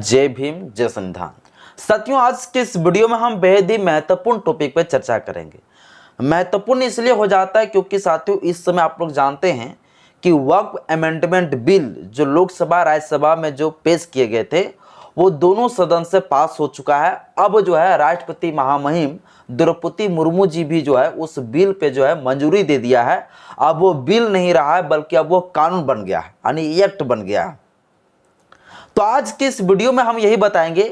जय भीम, जय संविधान। साथियों, आज के इस वीडियो में हम बेहद ही महत्वपूर्ण टॉपिक पर चर्चा करेंगे। महत्वपूर्ण इसलिए हो जाता है क्योंकि साथियों इस समय आप लोग जानते हैं कि वक्फ अमेंडमेंट बिल जो लोकसभा राज्यसभा में जो पेश किए गए थे वो दोनों सदन से पास हो चुका है। अब जो है राष्ट्रपति महामहिम द्रौपदी मुर्मू जी भी जो है उस बिल पे जो है मंजूरी दे दिया है। अब वो बिल नहीं रहा है बल्कि अब वो कानून बन गया है, यानी एक्ट बन गया है। तो आज के इस वीडियो में हम यही बताएंगे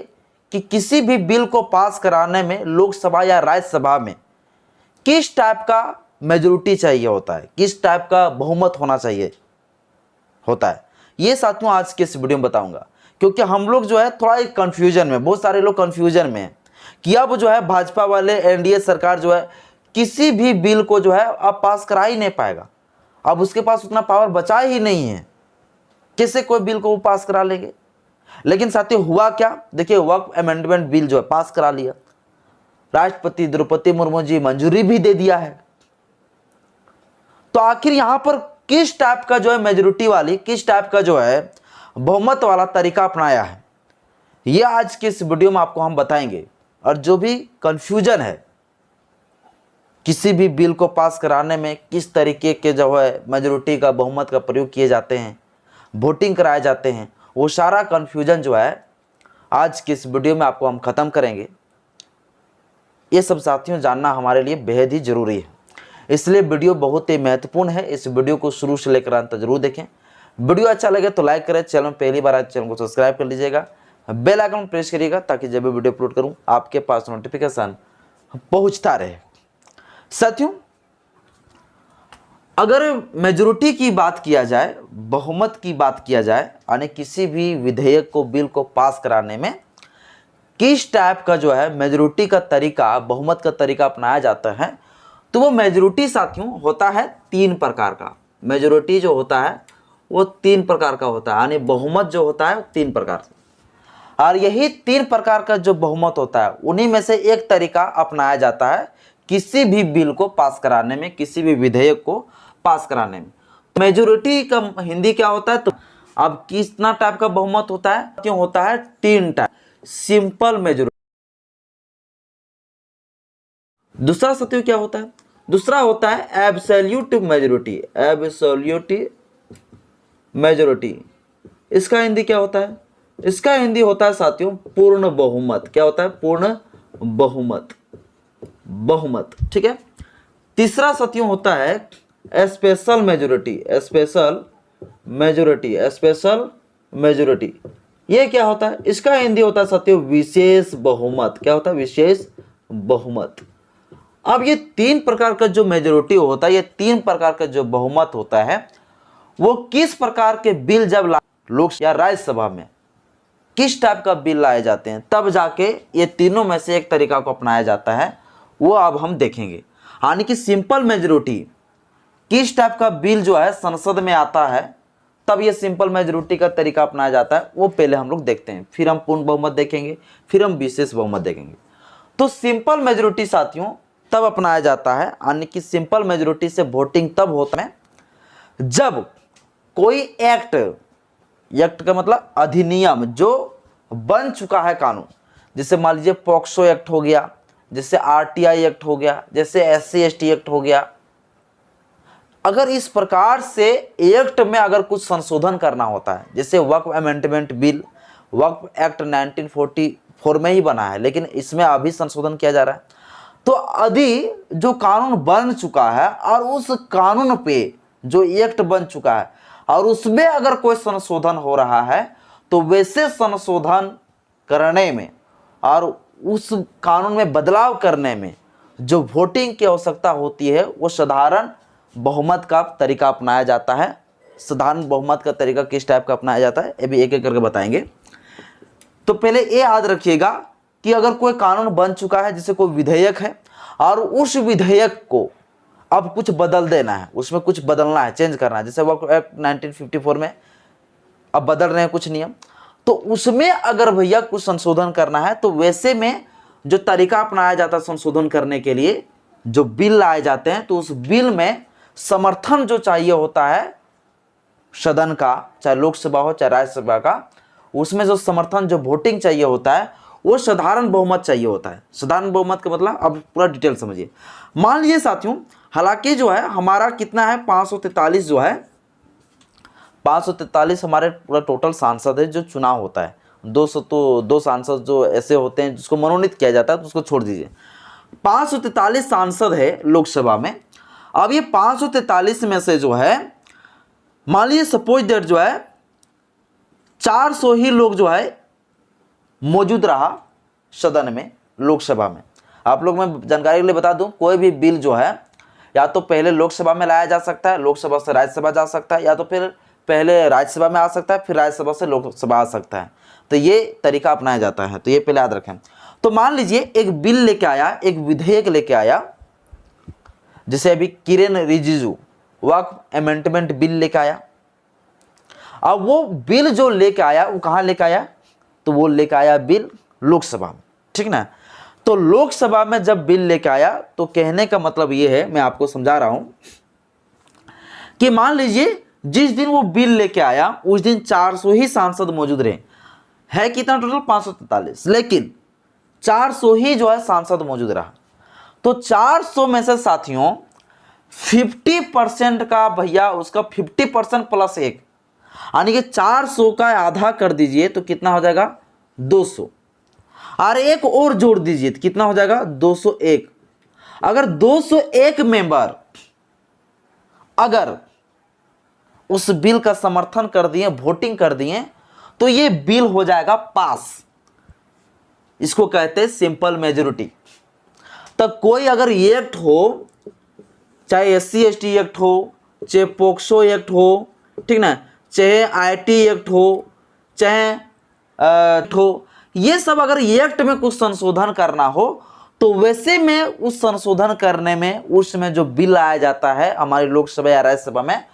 कि किसी भी बिल को पास कराने में लोकसभा या राज्यसभा में किस टाइप का मेजोरिटी चाहिए होता है, किस टाइप का बहुमत होना चाहिए होता है। ये साथियों आज के इस वीडियो में बताऊंगा, क्योंकि हम लोग जो है थोड़ा एक कंफ्यूजन में, बहुत सारे लोग कंफ्यूजन में हैं कि अब जो है भाजपा वाले एनडीए सरकार जो है किसी भी बिल को जो है अब पास करा ही नहीं पाएगा। अब उसके पास उतना पावर बचा ही नहीं है, कैसे कोई बिल को वो पास करा लेंगे। लेकिन साथियों हुआ क्या, देखिए वक्फ अमेंडमेंट बिल जो है पास करा लिया, राष्ट्रपति द्रौपदी मुर्मू जी मंजूरी भी दे दिया है। तो आखिर यहां पर किस टाइप का जो है मेजोरिटी वाली, किस टाइप का जो है बहुमत वाला तरीका अपनाया है, यह आज के इस वीडियो में आपको हम बताएंगे। और जो भी कंफ्यूजन है किसी भी बिल को पास कराने में किस तरीके के जो है मेजोरिटी का बहुमत का प्रयोग किए जाते हैं, वोटिंग कराए जाते हैं, वो सारा कंफ्यूजन जो है आज की इस वीडियो में आपको हम खत्म करेंगे। ये सब साथियों जानना हमारे लिए बेहद ही जरूरी है, इसलिए वीडियो बहुत ही महत्वपूर्ण है। इस वीडियो को शुरू से लेकर अंत जरूर देखें। वीडियो अच्छा लगे तो लाइक करें, चैनल में पहली बार आए चैनल को सब्सक्राइब कर लीजिएगा, बेल आइकन प्रेस करिएगा ताकि जब भी वीडियो अपलोड करूं आपके पास नोटिफिकेशन पहुंचता रहे। साथियों अगर मेजोरिटी की बात किया जाए, बहुमत की बात किया जाए, यानी किसी भी विधेयक को, बिल को पास कराने में किस टाइप का जो है मेजोरिटी का तरीका, बहुमत का तरीका अपनाया जाता है, तो वो मेजोरिटी साथियों होता है तीन प्रकार का। मेजोरिटी जो होता है वो तीन प्रकार का होता है, यानी बहुमत जो होता है तीन प्रकार से। और यही तीन प्रकार का जो बहुमत होता है उन्हीं में से एक तरीका अपनाया जाता है किसी भी बिल को पास कराने में, किसी भी विधेयक को पास कराने में। मेजोरिटी का हिंदी क्या होता है, तो अब कितना टाइप का बहुमत होता है, क्यों होता है तीन टाइप। सिंपल मेजोरिटी, दूसरा साथियों क्या होता है, दूसरा होता है एब्सोल्यूट मेजोरिटी। एब्सोल्यूट मेजोरिटी, इसका हिंदी क्या होता है, इसका हिंदी होता है साथियों पूर्ण बहुमत। क्या होता है, पूर्ण बहुमत, बहुमत, ठीक है। तीसरा साथियों होता है special majority. Special majority, special majority, ये क्या होता है, इसका हिंदी होता है साथियों विशेष बहुमत। क्या होता है, विशेष बहुमत। अब ये तीन प्रकार का जो मेजोरिटी होता है, ये तीन प्रकार का जो बहुमत होता है, वो किस प्रकार के बिल जब लोक या राज्यसभा में किस टाइप का बिल लाए जाते हैं, तब जाके ये तीनों में से एक तरीका को अपनाया जाता है, वो अब हम देखेंगे। यानी कि सिंपल मेजोरिटी, किस टाइप का बिल जो है संसद में आता है तब ये सिंपल मेजोरिटी का तरीका अपनाया जाता है, वो पहले हम लोग देखते हैं, फिर हम पूर्ण बहुमत देखेंगे, फिर हम विशेष बहुमत देखेंगे। तो सिंपल मेजोरिटी साथियों तब अपनाया जाता है, यानी कि सिंपल मेजोरिटी से वोटिंग तब होता है जब कोई एक्ट, एक्ट का मतलब अधिनियम जो बन चुका है कानून, जैसे मान लीजिए पॉक्सो एक्ट हो गया, जैसे आरटीआई एक्ट हो गया, जैसे एससी एसटी एक्ट हो गया। अगर इस प्रकार से एक्ट में अगर कुछ संशोधन करना होता है, जैसे वक्फ अमेंडमेंट बिल, वक्फ एक्ट 1944 में ही बना है लेकिन इसमें अभी संशोधन किया जा रहा है, तो अभी जो कानून बन चुका है और उस कानून पे जो एक्ट बन चुका है और उसमें अगर कोई संशोधन हो रहा है, तो वैसे संशोधन करने में और उस कानून में बदलाव करने में जो वोटिंग की आवश्यकता होती है, वो साधारण बहुमत का तरीका अपनाया जाता है। साधारण बहुमत का तरीका किस टाइप का अपनाया जाता है, ये भी एक एक करके बताएंगे। तो पहले ये याद रखिएगा कि अगर कोई कानून बन चुका है, जैसे कोई विधेयक है और उस विधेयक को अब कुछ बदल देना है, उसमें कुछ बदलना है, चेंज करना है, जैसे वक्फ एक्ट 1954 में अब बदल रहे हैं कुछ नियम, तो उसमें अगर भैया कुछ संशोधन करना है, तो वैसे में जो तरीका अपनाया जाता है संशोधन करने के लिए, जो बिल लाए जाते हैं, तो उस बिल में समर्थन जो चाहिए होता है सदन का, चाहे लोकसभा हो चाहे राज्यसभा का, उसमें जो समर्थन, जो वोटिंग चाहिए होता है वो साधारण बहुमत चाहिए होता है। साधारण बहुमत का मतलब अब पूरा डिटेल समझिए। मान लीजिए साथियों, हालांकि जो है हमारा कितना है 543 जो है 543 हमारे पूरा टोटल सांसद है जो चुनाव होता है। 200 तो 2 सांसद जो ऐसे होते हैं जिसको मनोनीत किया जाता है तो उसको छोड़ दीजिए। 543 सांसद है लोकसभा में। अब ये 543 में से जो है मान लीजिए सपोज दैट जो है 400 ही लोग जो है मौजूद रहा सदन में, लोकसभा में। आप लोग मैं जानकारी के लिए बता दूं, कोई भी बिल जो है या तो पहले लोकसभा में लाया जा सकता है, लोकसभा से राज्यसभा जा सकता है, या तो फिर पहले राज्यसभा में आ सकता है फिर राज्यसभा से लोकसभा आ सकता है। तो ये तरीका अपनाया जाता है, तो ये पहले याद रखें। तो मान लीजिए एक बिल लेके आया, एक विधेयक लेके आया, जैसे अभी किरेन रिजिजू वक्फ अमेंडमेंट बिल लेके आया। अब वो बिल जो लेके आया वो कहाँ लेके आया, तो वो लेके आया बिल लोकसभा में, ठीक ना। तो लोकसभा में जब बिल लेके आया तो कहने का मतलब ये है, मैं आपको समझा रहा हूं कि मान लीजिए जिस दिन वो बिल लेके आया उस दिन 400 ही सांसद मौजूद रहे। है कितना टोटल 543, लेकिन 400 ही जो है सांसद मौजूद रहा। तो 400 में से साथियों 50% का भैया उसका 50% प्लस 1, यानी कि 400 का आधा कर दीजिए तो कितना हो जाएगा 200, और एक और जोड़ दीजिए तो कितना हो जाएगा 201। अगर 201 मेंबर अगर उस बिल का समर्थन कर दिए, वोटिंग कर दिए, तो ये बिल हो जाएगा पास। इसको कहते हैं सिंपल मेजोरिटी। तो कोई अगर एक्ट हो, चाहे SC ST एक्ट हो, चाहे पोक्सो एक्ट हो, ठीक ना, चाहे IT एक्ट हो, चाहे ये सब अगर एक्ट में कुछ संशोधन करना हो तो वैसे में उस संशोधन करने में उसमें जो बिल आया जाता है हमारी लोकसभा या राज्यसभा में,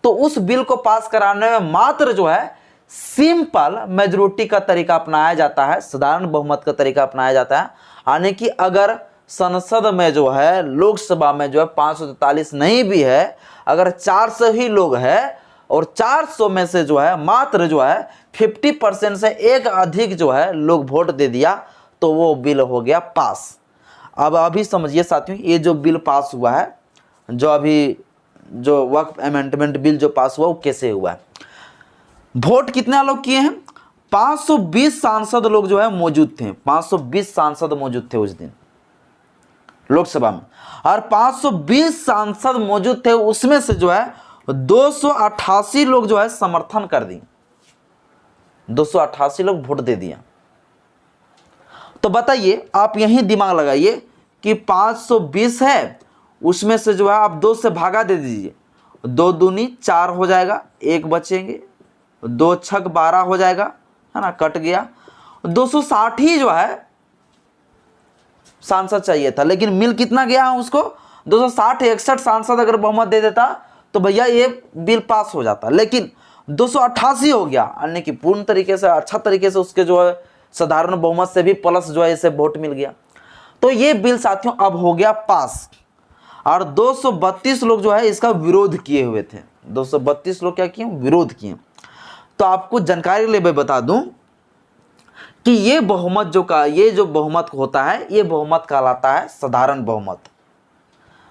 तो उस बिल को पास कराने में मात्र जो है सिंपल मेजोरिटी का तरीका अपनाया जाता है, साधारण बहुमत का तरीका अपनाया जाता है। यानी कि अगर संसद में जो है, लोकसभा में जो है 543 नहीं भी है, अगर 400 ही लोग हैं और 400 में से जो है मात्र जो है 50% से एक अधिक जो है लोग वोट दे दिया तो वो बिल हो गया पास। अब अभी समझिए साथियों, ये जो बिल पास हुआ है, जो अभी जो वक्फ अमेंडमेंट बिल जो पास हुआ वो कैसे हुआ है। वोट कितने लोग किए हैं, 520 सांसद लोग जो है मौजूद थे। 520 सांसद मौजूद थे उस दिन लोकसभा में, और 520 सांसद मौजूद थे, उसमें से जो है 288 लोग जो है समर्थन कर दिए, 288 लोग वोट दे दिया। तो बताइए, आप यहीं दिमाग लगाइए कि 520 है, उसमें से जो है आप 2 से भागा दे दीजिए, 2 दूनी 4 हो जाएगा, 1 बचेंगे, 2 छक 12 हो जाएगा, है ना, कट गया। 260 ही जो है सांसद चाहिए था, लेकिन मिल कितना गया है उसको 260, 61 सांसद अगर बहुमत दे देता तो भैया ये बिल पास हो जाता, लेकिन 288 हो गया, यानी कि पूर्ण तरीके से अच्छा तरीके से उसके जो है साधारण बहुमत से भी प्लस जो है इसे वोट मिल गया। तो ये बिल साथियों अब हो गया पास, और 232 लोग जो है इसका विरोध किए हुए थे। 232 लोग क्या किए, विरोध किए। तो आपको जानकारी के लिए मैं बता दूं कि ये बहुमत ये जो बहुमत होता है, ये बहुमत कहलाता है साधारण बहुमत।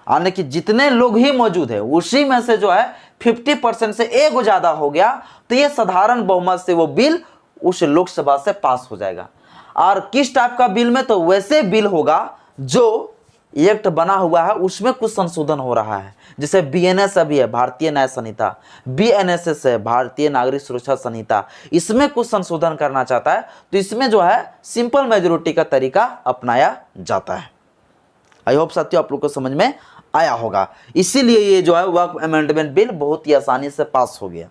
यानी कि जितने लोग ही मौजूद है उसी में से जो है 50% से एक ज्यादा हो गया तो ये साधारण बहुमत से वो बिल उस लोकसभा से पास हो जाएगा। और किस टाइप का बिल में, तो वैसे बिल होगा जो एक्ट बना हुआ है उसमें कुछ संशोधन हो रहा है। जैसे BNS अभी है, भारतीय न्याय संहिता, BNSS है, भारतीय नागरिक सुरक्षा संहिता, इसमें कुछ संशोधन करना चाहता है तो इसमें जो है सिंपल मेजोरिटी का तरीका अपनाया जाता है। आई होप साथियों आप लोग को समझ में आया होगा। इसीलिए ये जो है वक्फ अमेंडमेंट बिल बहुत ही आसानी से पास हो गया,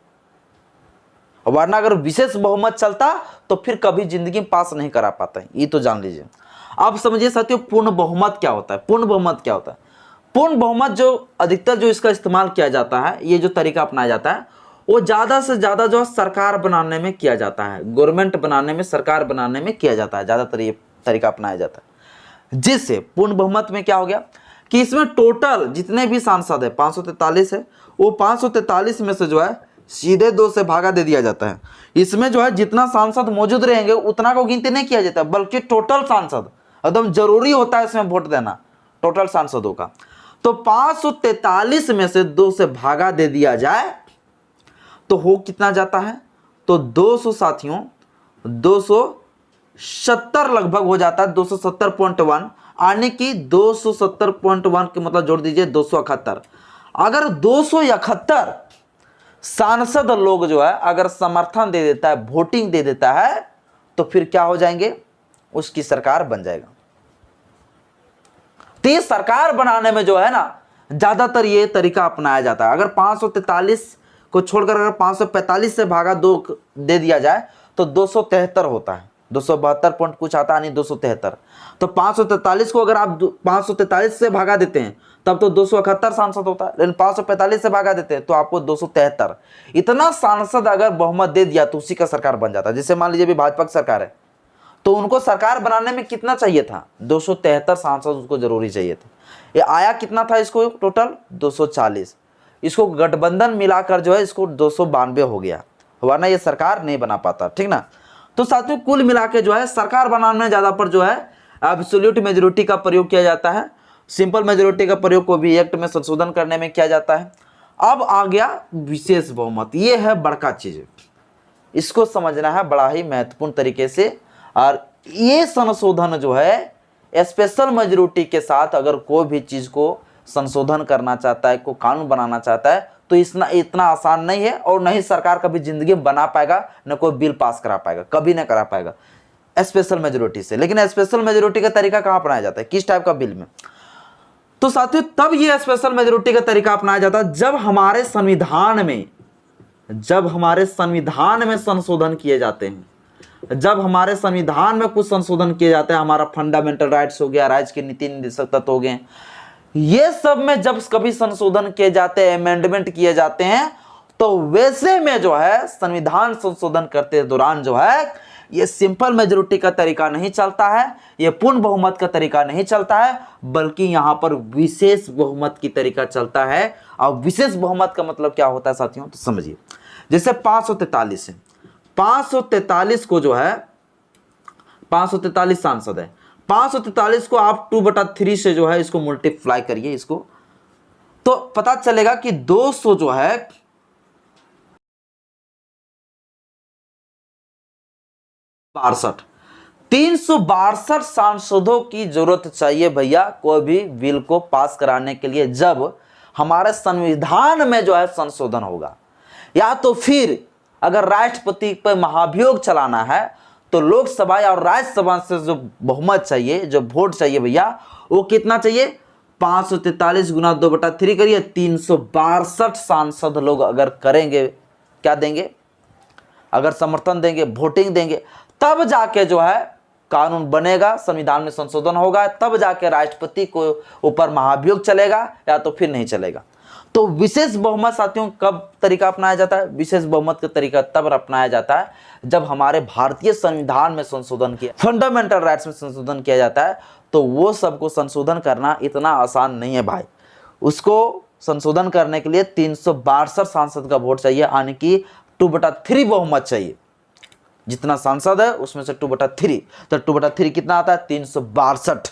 वरना अगर विशेष बहुमत चलता तो फिर कभी जिंदगी में पास नहीं करा पाता, ये तो जान लीजिए। अब समझिए साथियों पूर्ण बहुमत क्या होता है। पूर्ण बहुमत क्या होता है, पूर्ण बहुमत जो अधिकतर जो इसका इस्तेमाल किया जाता है, ये जो तरीका अपनाया जाता है वो ज़्यादा से ज़्यादा जो सरकार बनाने में किया जाता है, गवर्नमेंट बनाने में, सरकार बनाने में किया जाता है, ज़्यादातर ये तरीका अपनाया जाता है। जिससे पूर्ण बहुमत में क्या हो गया कि इसमें टोटल जितने भी सांसद है 543 है, वो 543 में से जो है सीधे 2 से भागा दे दिया जाता है। इसमें जो है जितना सांसद मौजूद रहेंगे उतना को गिनती नहीं किया जाता, बल्कि टोटल सांसद, एकदम जरूरी होता है इसमें वोट देना टोटल सांसदों का। तो 543 में से 2 से भागा दे दिया जाए तो हो कितना जाता है, तो 200 साथियों 270 लगभग हो जाता है, 270.1, यानी कि 270.1 के मतलब जोड़ दीजिए 271। अगर 271 सांसद लोग जो है अगर समर्थन दे देता है, वोटिंग दे देता है, तो फिर क्या हो जाएंगे, उसकी सरकार बन जाएगा। तो ये सरकार बनाने में जो है ना ज्यादातर ये तरीका अपनाया जाता है। अगर 543 को छोड़कर अगर 545 से भागा 2 दे दिया जाए तो 273 होता है, 272 पॉइंट कुछ आता है, नहीं 273। तो 543 को अगर आप 543 से भागा देते हैं तब तो 271 सांसद होता है, लेकिन 545 से भागा देते हैं तो आपको 273। इतना सांसद अगर बहुमत दे दिया तो उसी का सरकार बन जाता है। जैसे मान लीजिए अभी भाजपा की सरकार है, तो उनको सरकार बनाने में कितना चाहिए था, 273 सांसद उसको जरूरी चाहिए थे। ये आया कितना था इसको, टोटल 240। इसको गठबंधन मिलाकर जो है इसको 292 हो गया, वरना ये सरकार नहीं बना पाता, ठीक ना। तो साथियों कुल मिला के जो है सरकार बनाने में ज्यादा पर जो है एब्सोल्यूट मेजोरिटी का प्रयोग किया जाता है। सिंपल मेजोरिटी का प्रयोग को भी एक्ट में संशोधन करने में किया जाता है। अब आ गया विशेष बहुमत, ये है बड़का चीज, इसको समझना है बड़ा ही महत्वपूर्ण तरीके से। और ये संशोधन जो है स्पेशल मेजोरिटी के साथ अगर कोई भी चीज को संशोधन करना चाहता है, को कानून बनाना चाहता है, तो इतना आसान नहीं है, और नहीं सरकार कभी जिंदगी में बना पाएगा, न कोई बिल पास करा पाएगा, कभी नहीं करा पाएगा स्पेशल मेजोरिटी से। लेकिन स्पेशल मेजोरिटी का तरीका कहाँ अपनाया जाता है, किस टाइप का बिल में, तो साथियों तब ये स्पेशल मेजोरिटी का तरीका अपनाया जाता है जब हमारे संविधान में संशोधन किए जाते हैं। जब हमारे संविधान में कुछ संशोधन किए जाते हैं, हमारा फंडामेंटल राइट्स हो गया, राज्य के नीति निर्देशक तत्व हो गए, ये सब में जब कभी संशोधन किए जाते हैं, अमेंडमेंट किए जाते हैं, तो वैसे में जो है संविधान संशोधन करते दौरान जो है ये सिंपल मेजोरिटी का तरीका नहीं चलता है, ये पूर्ण बहुमत का तरीका नहीं चलता है, बल्कि यहां पर विशेष बहुमत की तरीका चलता है। और विशेष बहुमत का मतलब क्या होता है साथियों, तो समझिए। जैसे 543 है, 543 को जो है 543 सांसद है, 543 को आप 2/3 से जो है इसको मल्टीप्लाई करिए इसको, तो पता चलेगा कि 200 जो है 362 सांसदों की जरूरत चाहिए भैया कोई भी बिल को पास कराने के लिए, जब हमारे संविधान में जो है संशोधन होगा। या तो फिर अगर राष्ट्रपति पर महाभियोग चलाना है तो लोकसभा और राज्यसभा से जो बहुमत चाहिए, जो वोट चाहिए भैया, वो कितना चाहिए, 543 गुना 2/3 करिए, 362 सांसद लोग अगर करेंगे, क्या देंगे, अगर समर्थन देंगे, वोटिंग देंगे, तब जाके जो है कानून बनेगा, संविधान में संशोधन होगा, तब जाके राष्ट्रपति को ऊपर महाभियोग चलेगा, या तो फिर नहीं चलेगा। तो विशेष बहुमत साथियों कब तरीका अपनाया जाता है, विशेष बहुमत का तरीका तब अपनाया जाता है जब हमारे भारतीय संविधान में संशोधन किया, फंडामेंटल राइट्स में संशोधन किया जाता है। तो वो सबको संशोधन करना इतना आसान नहीं है भाई, उसको संशोधन करने के लिए 362 सांसद का वोट चाहिए, यानी कि 2/3 बहुमत चाहिए। जितना सांसद है उसमें से 2/3, तो 2/3 कितना आता है, 362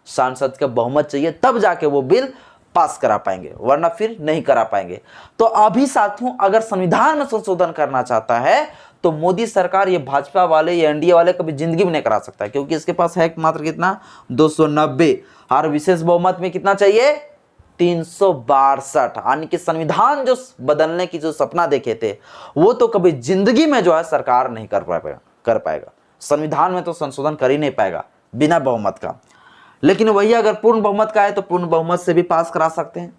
सांसद का बहुमत चाहिए, तब जाके वो बिल पास करा पाएंगे, वरना फिर नहीं करा पाएंगे। तो अभी साथियों अगर संविधान में संशोधन करना चाहता है तो मोदी सरकार, ये भाजपा वाले, ये एनडीए वाले कभी जिंदगी में नहीं करा सकता है, क्योंकि इसके पास है मात्र कितना, 290, और विशेष बहुमत में कितना चाहिए, 362। यानी कि संविधान जो बदलने की जो सपना देखे थे वो तो कभी जिंदगी में जो है सरकार नहीं कर पाएगा, संविधान में तो संशोधन कर ही नहीं पाएगा बिना बहुमत का। लेकिन वही अगर पूर्ण बहुमत का है तो पूर्ण बहुमत से भी पास करा सकते हैं।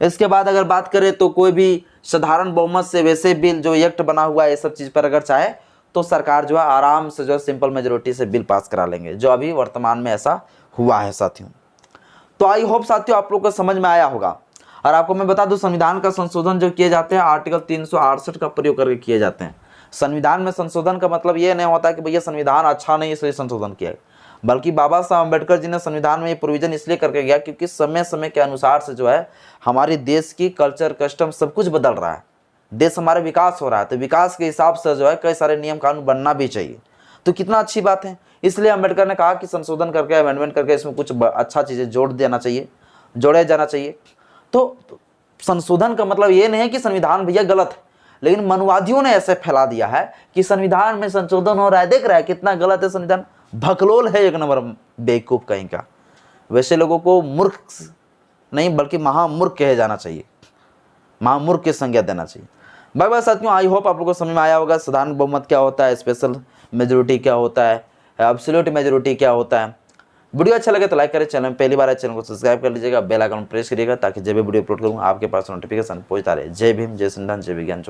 इसके बाद अगर बात करें तो कोई भी साधारण बहुमत से वैसे बिल जो एक्ट बना हुआ है, ये सब चीज पर अगर चाहे तो सरकार जो है आराम से जो है सिंपल मेजोरिटी से बिल पास करा लेंगे, जो अभी वर्तमान में ऐसा हुआ है साथियों। तो आई होप साथियों आप लोग को समझ में आया होगा। और आपको मैं बता दूं संविधान का संशोधन जो किए जाते हैं आर्टिकल 368 का प्रयोग करके किए जाते हैं। संविधान में संशोधन का मतलब ये नहीं होता कि भैया संविधान अच्छा नहीं इसलिए संशोधन किया, बल्कि बाबा साहब अम्बेडकर जी ने संविधान में ये प्रोविजन इसलिए करके गया क्योंकि समय समय के अनुसार से जो है हमारे देश की कल्चर, कस्टम सब कुछ बदल रहा है। देश हमारा विकास हो रहा है, तो विकास के हिसाब से जो है कई सारे नियम कानून बनना भी चाहिए। तो कितना अच्छी बात है। इसलिए अम्बेडकर ने कहा कि संशोधन करके, अमेंडमेंट करके इसमें कुछ अच्छा चीज़ें जोड़े जाना चाहिए। तो संशोधन का मतलब ये नहीं है कि संविधान भैया गलत है, लेकिन मनुवादियों ने ऐसे फैला दिया है कि संविधान में संशोधन हो रहा है, देख रहा है कितना गलत है संविधान, भकलोल है एक नंबर बेवकूफ कहीं का। वैसे लोगों को मूर्ख नहीं बल्कि महामूर्ख कहे जाना चाहिए, महामूर्ख की संज्ञा देना चाहिए। बाय बाय साथियों, आई होप आप लोगों को समझ में आया होगा साधारण बहुमत क्या होता है, स्पेशल मेजोरिटी क्या होता है, एब्सोल्यूट मेजोरिटी क्या होता है। वीडियो अच्छा लगे तो लाइक करें, चैनल में पहली बार है चैनल को सब्सक्राइब कर लीजिएगा, बेल आइकन प्रेस करिएगा ताकि जब भी वीडियो अपलोड करूँ आपके पास नोटिफिकेशन पहुंचता रहे। जय भीम, जय संविधान, जय विज्ञान।